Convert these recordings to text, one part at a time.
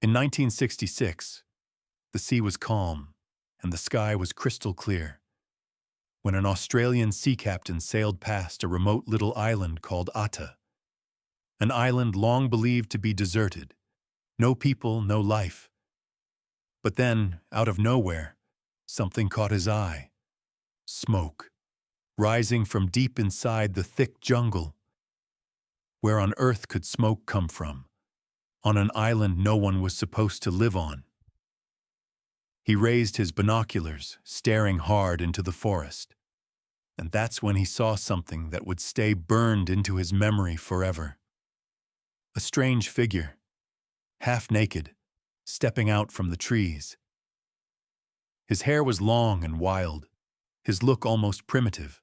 In 1966, the sea was calm and the sky was crystal clear when an Australian sea captain sailed past a remote little island called Atta, an island long believed to be deserted, no people, no life. But then, out of nowhere, something caught his eye. Smoke, rising from deep inside the thick jungle. Where on earth could smoke come from, on an island no one was supposed to live on? He raised his binoculars, staring hard into the forest. And that's when he saw something that would stay burned into his memory forever. A strange figure, half naked, stepping out from the trees. His hair was long and wild, his look almost primitive,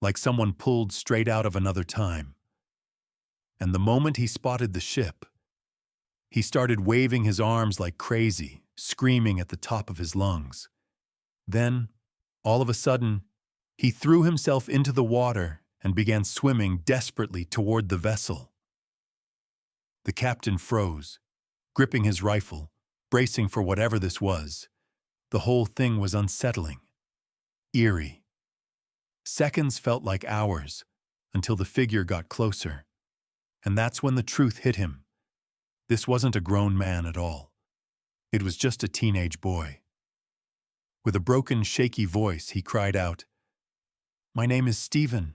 like someone pulled straight out of another time. And the moment he spotted the ship, he started waving his arms like crazy, screaming at the top of his lungs. Then, all of a sudden, he threw himself into the water and began swimming desperately toward the vessel. The captain froze, gripping his rifle, bracing for whatever this was. The whole thing was unsettling, eerie. Seconds felt like hours until the figure got closer. And that's when the truth hit him. This wasn't a grown man at all. It was just a teenage boy. With a broken, shaky voice, he cried out, "My name is Stephen.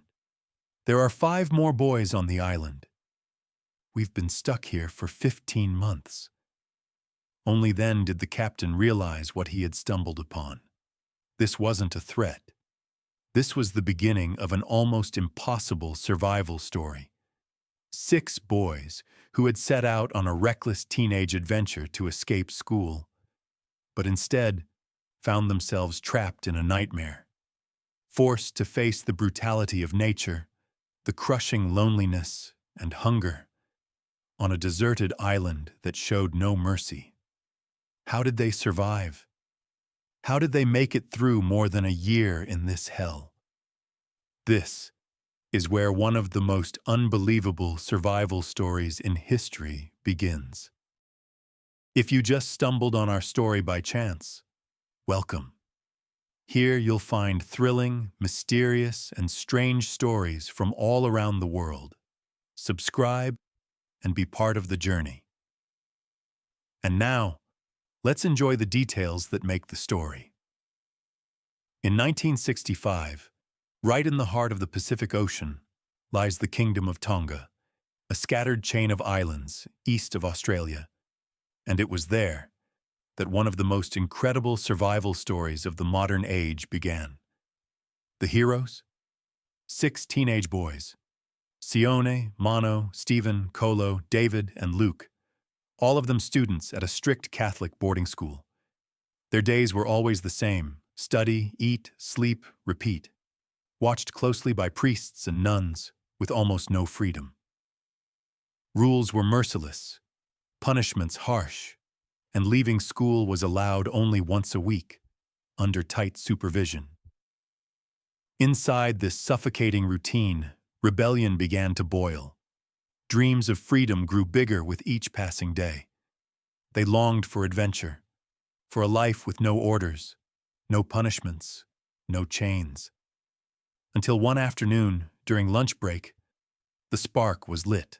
There are 5 more boys on the island. We've been stuck here for 15 months. Only then did the captain realize what he had stumbled upon. This wasn't a threat. This was the beginning of an almost impossible survival story. 6 boys who had set out on a reckless teenage adventure to escape school, but instead found themselves trapped in a nightmare, forced to face the brutality of nature, the crushing loneliness and hunger, on a deserted island that showed no mercy. How did they survive? How did they make it through more than a year in this hell? This is where one of the most unbelievable survival stories in history begins. If you just stumbled on our story by chance, welcome. Here you'll find thrilling, mysterious, and strange stories from all around the world. Subscribe and be part of the journey. And now, let's enjoy the details that make the story. In 1965, right in the heart of the Pacific Ocean, lies the Kingdom of Tonga, a scattered chain of islands east of Australia. And it was there that one of the most incredible survival stories of the modern age began. The heroes? 6 teenage boys. Sione, Mano, Stephen, Kolo, David, and Luke, all of them students at a strict Catholic boarding school. Their days were always the same: study, eat, sleep, repeat. Watched closely by priests and nuns with almost no freedom. Rules were merciless, punishments harsh, and leaving school was allowed only once a week, under tight supervision. Inside this suffocating routine, rebellion began to boil. Dreams of freedom grew bigger with each passing day. They longed for adventure, for a life with no orders, no punishments, no chains. Until one afternoon, during lunch break, the spark was lit.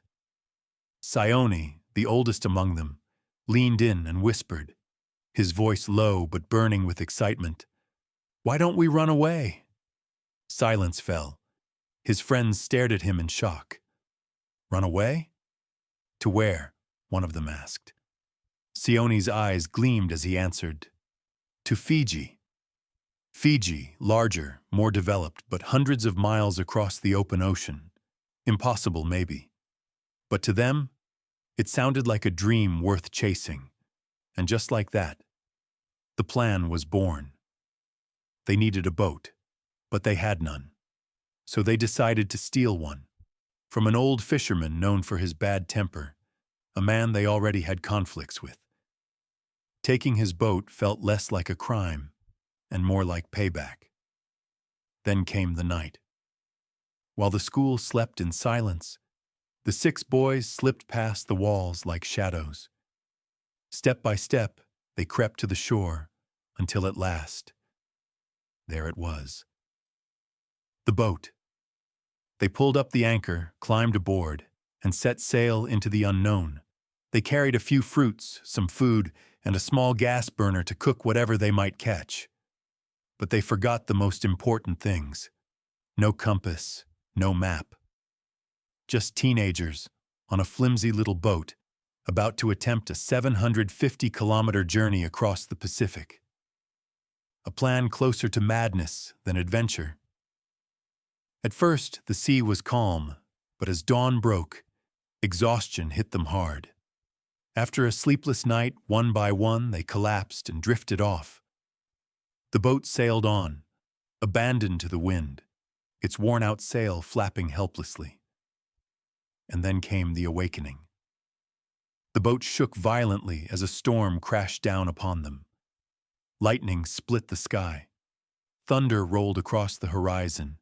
Sione, the oldest among them, leaned in and whispered, his voice low but burning with excitement, "Why don't we run away?" Silence fell. His friends stared at him in shock. "Run away? To where?" one of them asked. Sione's eyes gleamed as he answered, "To Fiji." Fiji, larger, more developed, but hundreds of miles across the open ocean. Impossible, maybe. But to them, it sounded like a dream worth chasing. And just like that, the plan was born. They needed a boat, but they had none. So they decided to steal one, from an old fisherman known for his bad temper, a man they already had conflicts with. Taking his boat felt less like a crime, and more like payback. Then came the night. While the school slept in silence, the 6 boys slipped past the walls like shadows. Step by step, they crept to the shore, until at last, there it was. The boat. They pulled up the anchor, climbed aboard, and set sail into the unknown. They carried a few fruits, some food, and a small gas burner to cook whatever they might catch. But they forgot the most important things. No compass, no map. Just teenagers on a flimsy little boat about to attempt a 750-kilometer journey across the Pacific. A plan closer to madness than adventure. At first, the sea was calm, but as dawn broke, exhaustion hit them hard. After a sleepless night, one by one, they collapsed and drifted off. The boat sailed on, abandoned to the wind, its worn-out sail flapping helplessly. And then came the awakening. The boat shook violently as a storm crashed down upon them. Lightning split the sky. Thunder rolled across the horizon.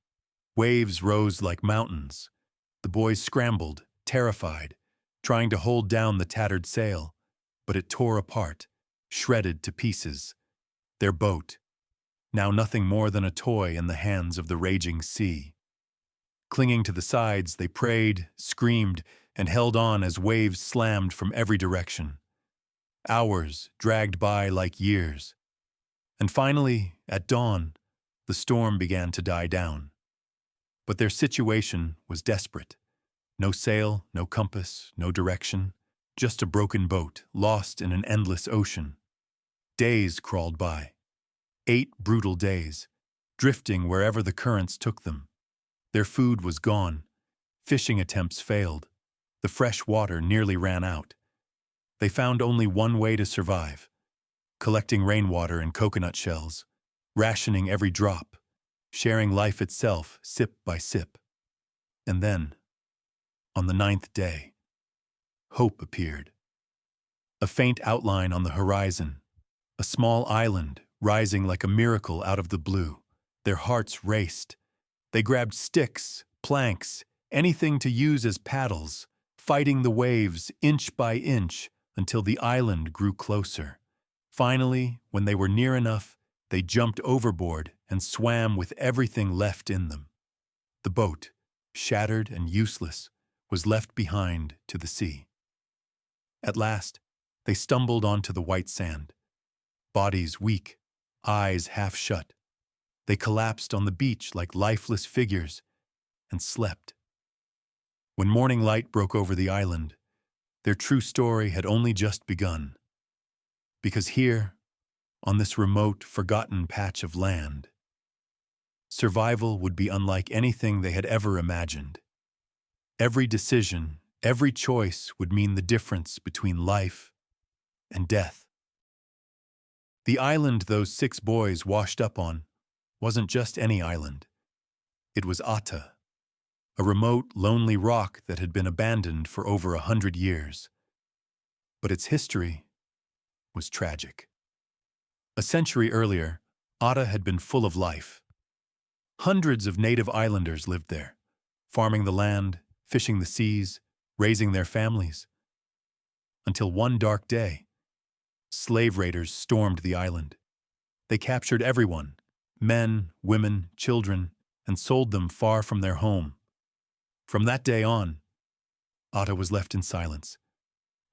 Waves rose like mountains. The boys scrambled, terrified, trying to hold down the tattered sail, but it tore apart, shredded to pieces. Their boat, now nothing more than a toy in the hands of the raging sea. Clinging to the sides, they prayed, screamed, and held on as waves slammed from every direction. Hours dragged by like years. And finally, at dawn, the storm began to die down. But their situation was desperate. No sail, no compass, no direction, just a broken boat, lost in an endless ocean. Days crawled by. 8 brutal days, drifting wherever the currents took them. Their food was gone. Fishing attempts failed. The fresh water nearly ran out. They found only one way to survive: collecting rainwater and coconut shells, rationing every drop, sharing life itself sip by sip. And then, on the 9th day, hope appeared. A faint outline on the horizon, a small island rising like a miracle out of the blue. Their hearts raced. They grabbed sticks, planks, anything to use as paddles, fighting the waves inch by inch until the island grew closer. Finally, when they were near enough, they jumped overboard and swam with everything left in them. The boat, shattered and useless, was left behind to the sea. At last, they stumbled onto the white sand. Bodies weak, eyes half shut. They collapsed on the beach like lifeless figures and slept. When morning light broke over the island, their true story had only just begun. Because here, on this remote, forgotten patch of land, survival would be unlike anything they had ever imagined. Every decision, every choice would mean the difference between life and death. The island those 6 boys washed up on wasn't just any island. It was Ata, a remote, lonely rock that had been abandoned for over 100 years. But its history was tragic. A century earlier, Ata had been full of life. Hundreds of native islanders lived there, farming the land, fishing the seas, raising their families. Until one dark day, slave raiders stormed the island. They captured everyone, men, women, children, and sold them far from their home. From that day on, Ata was left in silence.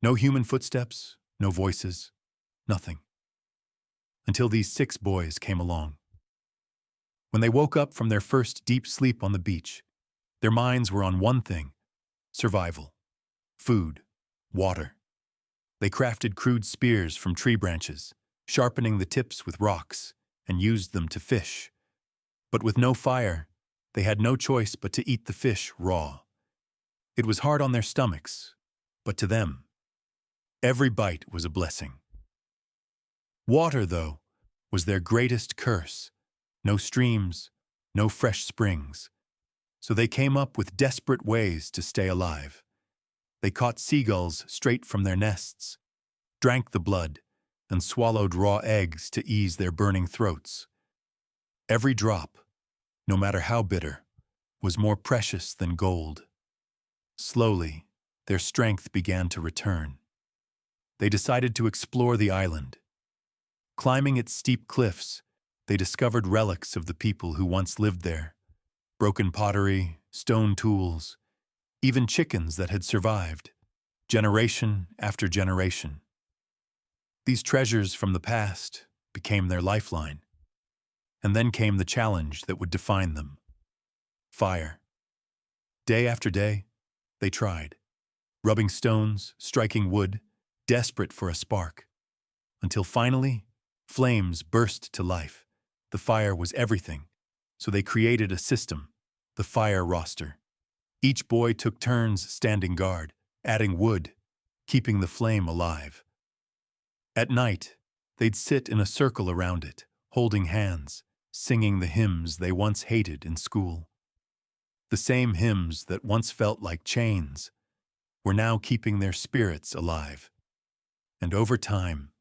No human footsteps, no voices, nothing. Until these 6 boys came along. When they woke up from their first deep sleep on the beach, their minds were on one thing: survival, food, water. They crafted crude spears from tree branches, sharpening the tips with rocks, and used them to fish. But with no fire, they had no choice but to eat the fish raw. It was hard on their stomachs, but to them, every bite was a blessing. Water, though, was their greatest curse. No streams, no fresh springs. So they came up with desperate ways to stay alive. They caught seagulls straight from their nests, drank the blood, and swallowed raw eggs to ease their burning throats. Every drop, no matter how bitter, was more precious than gold. Slowly, their strength began to return. they decided to explore the island. Climbing its steep cliffs, they discovered relics of the people who once lived there. Broken pottery, stone tools, even chickens that had survived, generation after generation. These treasures from the past became their lifeline. And then came the challenge that would define them: fire. Day after day, they tried, rubbing stones, striking wood, desperate for a spark. Until finally, flames burst to life. The fire was everything, so they created a system, the fire roster. Each boy took turns standing guard, adding wood, keeping the flame alive. At night, they'd sit in a circle around it, holding hands, singing the hymns they once hated in school. The same hymns that once felt like chains were now keeping their spirits alive. And over time,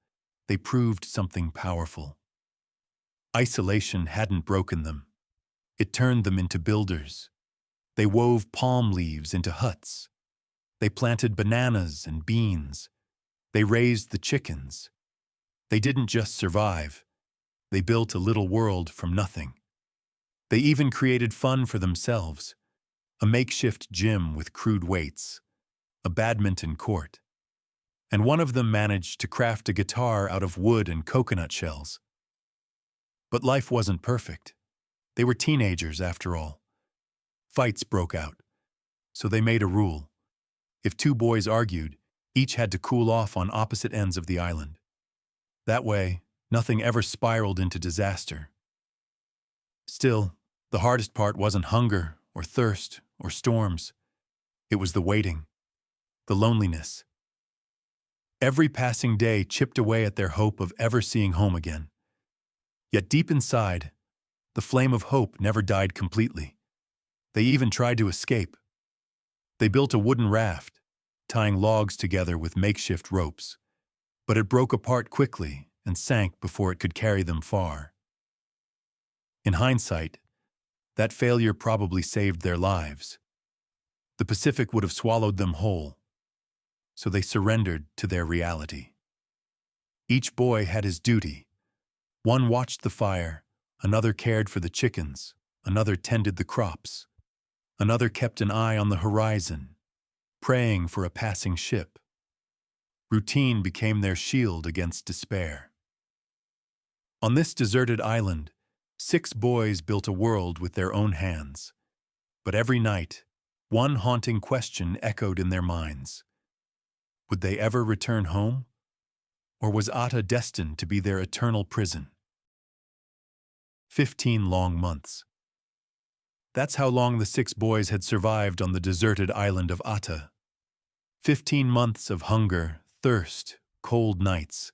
they proved something powerful. Isolation hadn't broken them. It turned them into builders. They wove palm leaves into huts. They planted bananas and beans. They raised the chickens. They didn't just survive. They built a little world from nothing. They even created fun for themselves: a makeshift gym with crude weights, a badminton court. And one of them managed to craft a guitar out of wood and coconut shells. But life wasn't perfect. They were teenagers, after all. Fights broke out, so they made a rule. If two boys argued, each had to cool off on opposite ends of the island. That way, nothing ever spiraled into disaster. Still, the hardest part wasn't hunger or thirst or storms. It was the waiting, the loneliness. Every passing day chipped away at their hope of ever seeing home again. Yet deep inside, the flame of hope never died completely. They even tried to escape. They built a wooden raft, tying logs together with makeshift ropes. But it broke apart quickly and sank before it could carry them far. In hindsight, that failure probably saved their lives. The Pacific would have swallowed them whole. So they surrendered to their reality. Each boy had his duty. One watched the fire, another cared for the chickens, another tended the crops, another kept an eye on the horizon, praying for a passing ship. Routine became their shield against despair. On this deserted island, 6 boys built a world with their own hands. But every night, one haunting question echoed in their minds. Would they ever return home? Or was Atta destined to be their eternal prison? 15 long months. That's how long the 6 boys had survived on the deserted island of Atta. 15 months of hunger, thirst, cold nights,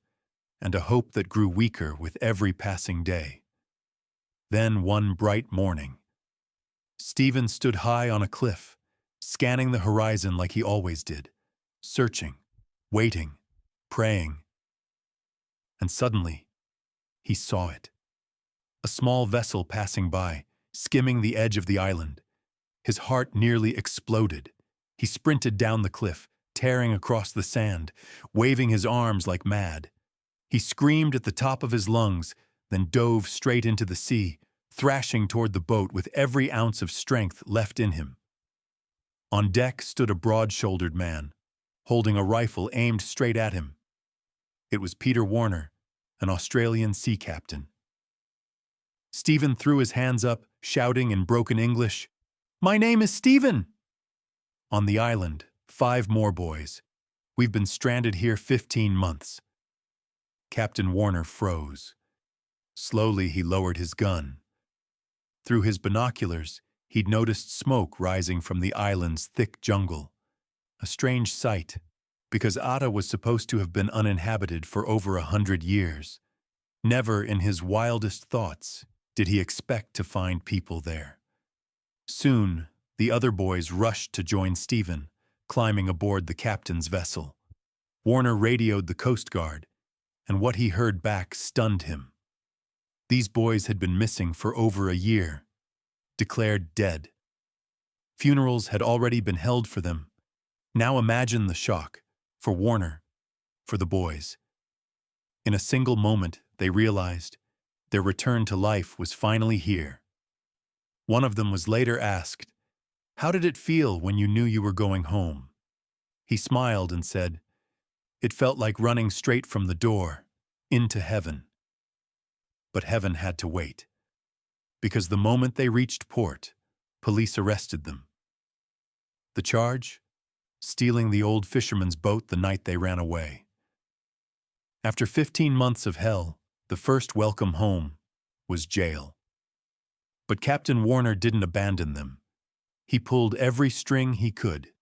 and a hope that grew weaker with every passing day. Then one bright morning, Stephen stood high on a cliff, scanning the horizon like he always did, searching, waiting, praying. And suddenly, he saw it. A small vessel passing by, skimming the edge of the island. His heart nearly exploded. He sprinted down the cliff, tearing across the sand, waving his arms like mad. He screamed at the top of his lungs, then dove straight into the sea, thrashing toward the boat with every ounce of strength left in him. On deck stood a broad-shouldered man, holding a rifle aimed straight at him. It was Peter Warner, an Australian sea captain. Stephen threw his hands up, shouting in broken English, "My name is Stephen!" On the island, 5 more boys. We've been stranded here 15 months. Captain Warner froze. Slowly he lowered his gun. Through his binoculars, he'd noticed smoke rising from the island's thick jungle. A strange sight, because Atta was supposed to have been uninhabited for over 100 years. Never in his wildest thoughts did he expect to find people there. Soon, the other boys rushed to join Stephen, climbing aboard the captain's vessel. Warner radioed the Coast Guard, and what he heard back stunned him. These boys had been missing for over a year, declared dead. Funerals had already been held for them. Now imagine the shock, for Warner, for the boys. In a single moment, they realized their return to life was finally here. One of them was later asked, "How did it feel when you knew you were going home?" He smiled and said, "It felt like running straight from the door into heaven." But heaven had to wait, because the moment they reached port, police arrested them. The charge? Stealing the old fisherman's boat the night they ran away. After 15 months of hell, the first welcome home was jail. But Captain Warner didn't abandon them. He pulled every string he could.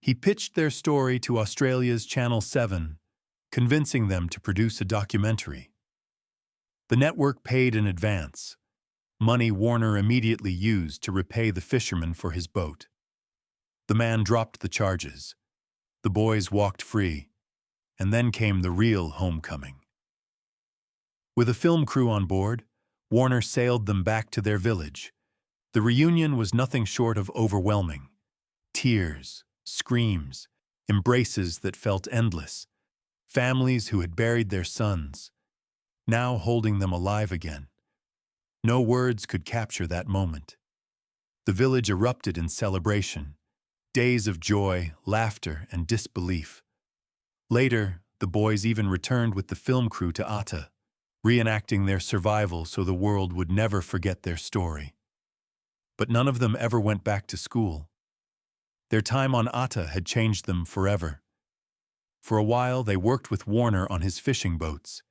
He pitched their story to Australia's Channel 7, convincing them to produce a documentary. The network paid in advance, money Warner immediately used to repay the fisherman for his boat. The man dropped the charges. The boys walked free, and then came the real homecoming. With a film crew on board, Warner sailed them back to their village. The reunion was nothing short of overwhelming. Tears, screams, embraces that felt endless. Families who had buried their sons, now holding them alive again. No words could capture that moment. The village erupted in celebration. Days of joy, laughter, and disbelief. Later, the boys even returned with the film crew to Atta, reenacting their survival so the world would never forget their story. But none of them ever went back to school. Their time on Atta had changed them forever. For a while, they worked with Warner on his fishing boats,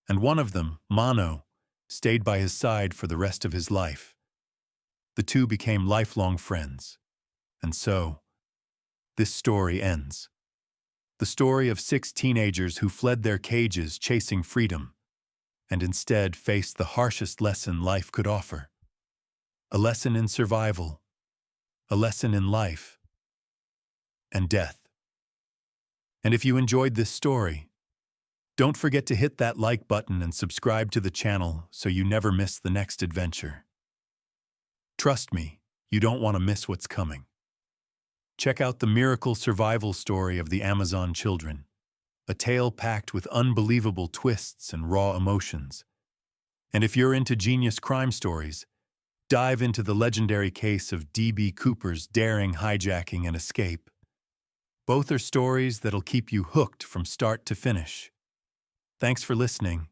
and one of them, Mano, stayed by his side for the rest of his life. The two became lifelong friends. And so, this story ends. The story of 6 teenagers who fled their cages chasing freedom, and instead faced the harshest lesson life could offer. A lesson in survival, a lesson in life, and death. And if you enjoyed this story, don't forget to hit that like button and subscribe to the channel so you never miss the next adventure. Trust me, you don't want to miss what's coming. Check out the miracle survival story of the Amazon children, a tale packed with unbelievable twists and raw emotions. And if you're into genius crime stories, dive into the legendary case of D.B. Cooper's daring hijacking and escape. Both are stories that'll keep you hooked from start to finish. Thanks for listening,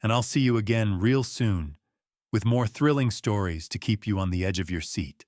and I'll see you again real soon with more thrilling stories to keep you on the edge of your seat.